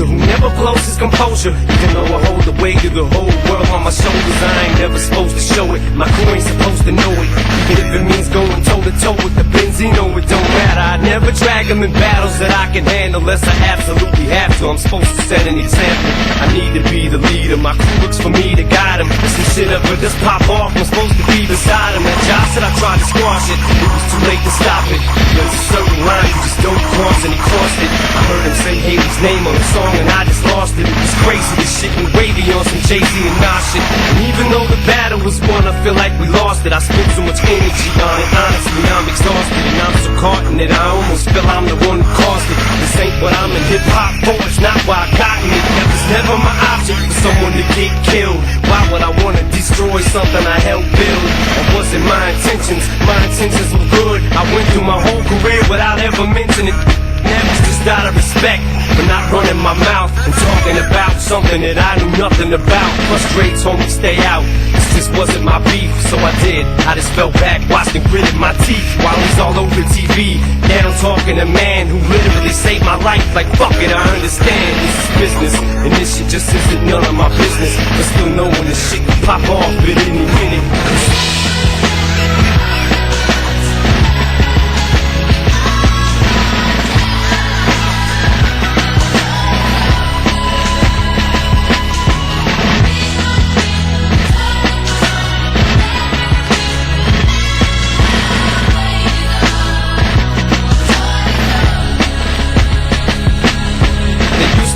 soldier who never blows his composure. Even though I hold the weight of the whole world on my shoulders, I ain't never supposed to show it. My crew ain't supposed to know it. Even if it means going toe to toe with the Benzino, it don't matter. I never drag them in battles that I can handle unless I absolutely have to. I'm supposed to set an example. I need to be the leader. My crew looks for me to guide them. If some shit ever just pop off, I'm supposed to be beside him. That job said I tried to squash it. It was too late to stop it. There's a certain line you just don't cross, and he crossed it. I heard him say Haley's name on the song and I just lost it. It was crazy, this shit went wavy on some Jay-Z and Nas shit. And even though the battle was won, I feel like we lost it. I spent so much energy on it. Honestly, I'm exhausted and I'm so caught in it. I almost feel I'm the one who caused it. This ain't what I'm in hip-hop for, it's not why I gotten it. That was never my object for someone to get killed. Why would I wanna destroy something I helped build? That wasn't my intentions. My intentions were good. I went through my whole career without ever mentioning it. That was just out of respect for not running my mouth and talking about something that I knew nothing about. Frustrates, homie, stay out. This just wasn't my beef, so I did. I just fell back, watched and gritted my teeth while he's all over TV. Down talking to man who literally saved my life. Like fuck it, I understand this is business, and this shit just isn't none of my business. But still knowing this shit can pop off at any minute.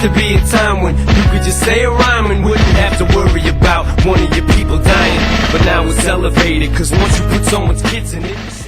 To be a time when you could just say a rhyme and wouldn't have to worry about one of your people dying. But now it's elevated, cause once you put someone's kids in it